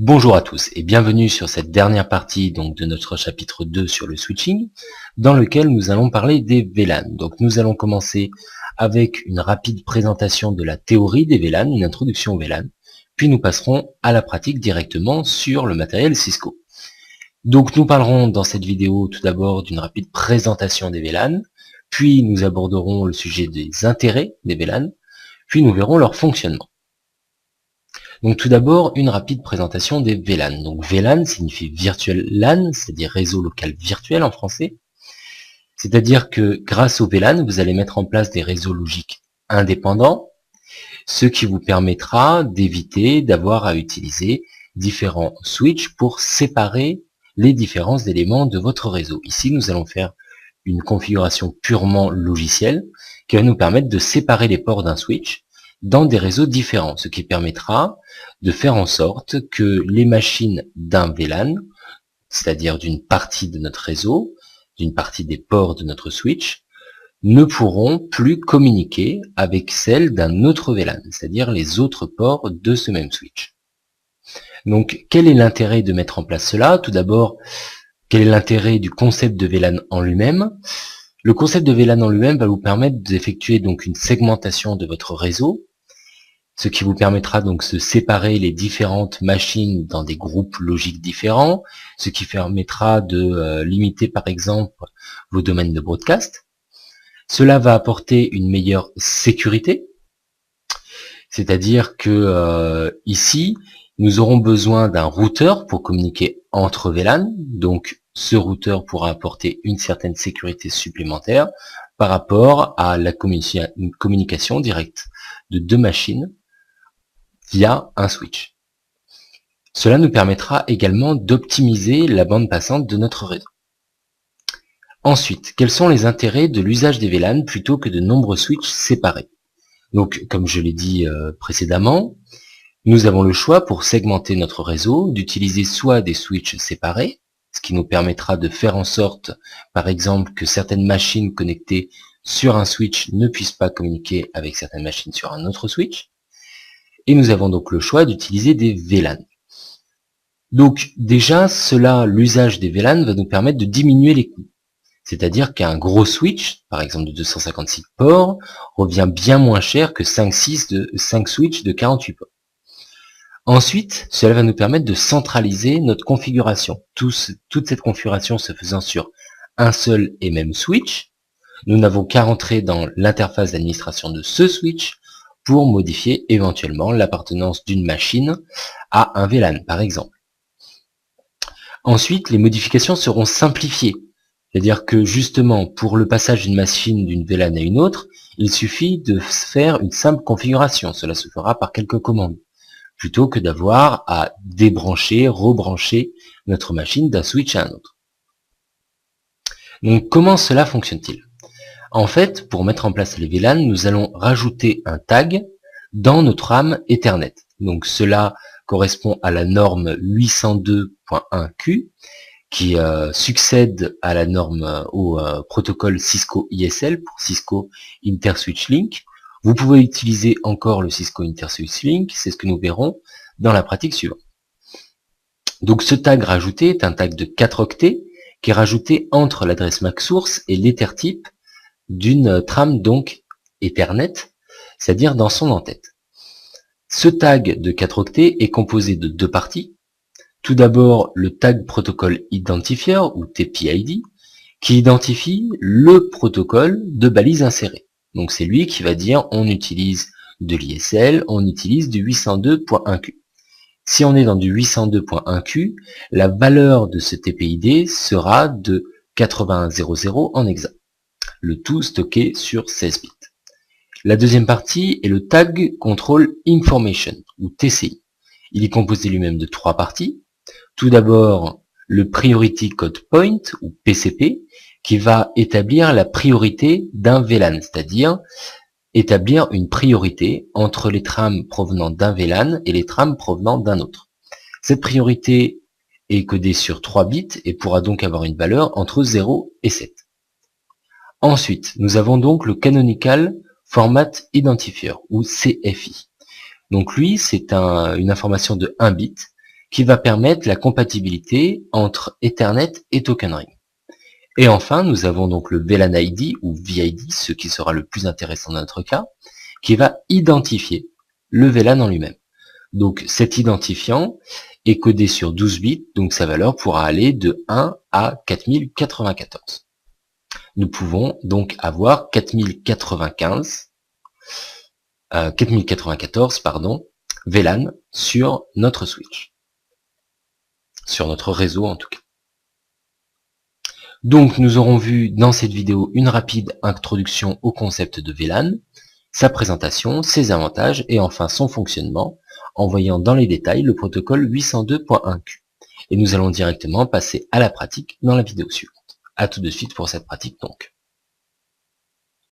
Bonjour à tous et bienvenue sur cette dernière partie donc de notre chapitre 2 sur le switching, dans lequel nous allons parler des VLAN. Donc nous allons commencer avec une rapide présentation de la théorie des VLAN, une introduction aux VLAN, puis nous passerons à la pratique directement sur le matériel Cisco. Donc nous parlerons dans cette vidéo tout d'abord d'une rapide présentation des VLAN, puis nous aborderons le sujet des intérêts des VLAN, puis nous verrons leur fonctionnement. Donc tout d'abord, une rapide présentation des VLAN. Donc VLAN signifie Virtual LAN, c'est-à-dire réseau local virtuel en français. C'est-à-dire que grâce au VLAN, vous allez mettre en place des réseaux logiques indépendants, ce qui vous permettra d'éviter d'avoir à utiliser différents switches pour séparer les différents éléments de votre réseau. Ici, nous allons faire une configuration purement logicielle qui va nous permettre de séparer les ports d'un switch dans des réseaux différents, ce qui permettra de faire en sorte que les machines d'un VLAN, c'est-à-dire d'une partie de notre réseau, d'une partie des ports de notre switch, ne pourront plus communiquer avec celles d'un autre VLAN, c'est-à-dire les autres ports de ce même switch. Donc, quel est l'intérêt de mettre en place cela? Tout d'abord, quel est l'intérêt du concept de VLAN en lui-même? Le concept de VLAN en lui-même va vous permettre d'effectuer donc une segmentation de votre réseau, ce qui vous permettra donc de séparer les différentes machines dans des groupes logiques différents, ce qui permettra de limiter par exemple vos domaines de broadcast. Cela va apporter une meilleure sécurité, c'est-à-dire que ici, nous aurons besoin d'un routeur pour communiquer entre VLAN, donc ce routeur pourra apporter une certaine sécurité supplémentaire par rapport à la communication directe de deux machines via un switch. Cela nous permettra également d'optimiser la bande passante de notre réseau. Ensuite, quels sont les intérêts de l'usage des VLAN plutôt que de nombreux switches séparés? Donc, comme je l'ai dit précédemment, nous avons le choix pour segmenter notre réseau d'utiliser soit des switches séparés, ce qui nous permettra de faire en sorte, par exemple, que certaines machines connectées sur un switch ne puissent pas communiquer avec certaines machines sur un autre switch. Et nous avons donc le choix d'utiliser des VLAN. Donc déjà, l'usage des VLAN va nous permettre de diminuer les coûts. C'est-à-dire qu'un gros switch, par exemple de 256 ports, revient bien moins cher que 5 switches de 48 ports. Ensuite, cela va nous permettre de centraliser notre configuration. Toute cette configuration se faisant sur un seul et même switch, nous n'avons qu'à rentrer dans l'interface d'administration de ce switch pour modifier éventuellement l'appartenance d'une machine à un VLAN, par exemple. Ensuite, les modifications seront simplifiées. C'est-à-dire que justement, pour le passage d'une machine d'une VLAN à une autre, il suffit de faire une simple configuration. Cela se fera par quelques commandes, plutôt que d'avoir à débrancher, rebrancher notre machine d'un switch à un autre. Donc, comment cela fonctionne-t-il? En fait, pour mettre en place les VLAN, nous allons rajouter un tag dans notre RAM Ethernet. Donc cela correspond à la norme 802.1q qui succède à la norme au protocole Cisco ISL pour Cisco Inter-Switch Link. Vous pouvez utiliser encore le Cisco Inter-Switch Link, c'est ce que nous verrons dans la pratique suivante. Donc ce tag rajouté est un tag de 4 octets qui est rajouté entre l'adresse MAC source et l'Ethertype d'une trame donc Ethernet, c'est-à-dire dans son en-tête. Ce tag de 4 octets est composé de deux parties. Tout d'abord, le tag protocole identifier ou TPID, qui identifie le protocole de balise insérée. Donc c'est lui qui va dire on utilise de l'ISL, on utilise du 802.1q. Si on est dans du 802.1q, la valeur de ce TPID sera de 8100 en hexa. Le tout stocké sur 16 bits. La deuxième partie est le Tag Control Information, ou TCI. Il est composé lui-même de trois parties. Tout d'abord, le Priority Code Point, ou PCP, qui va établir la priorité d'un VLAN, c'est-à-dire établir une priorité entre les trames provenant d'un VLAN et les trames provenant d'un autre. Cette priorité est codée sur 3 bits et pourra donc avoir une valeur entre 0 et 7. Ensuite, nous avons donc le Canonical Format Identifier, ou CFI. Donc lui, c'est une information de 1 bit qui va permettre la compatibilité entre Ethernet et Token Ring. Et enfin, nous avons donc le VLAN ID ou VID, ce qui sera le plus intéressant dans notre cas, qui va identifier le VLAN en lui-même. Donc cet identifiant est codé sur 12 bits, donc sa valeur pourra aller de 1 à 4094. Nous pouvons donc avoir 4094 VLAN sur notre switch, sur notre réseau en tout cas. Donc nous aurons vu dans cette vidéo une rapide introduction au concept de VLAN, sa présentation, ses avantages et enfin son fonctionnement, en voyant dans les détails le protocole 802.1q. Et nous allons directement passer à la pratique dans la vidéo suivante. A tout de suite pour cette pratique donc.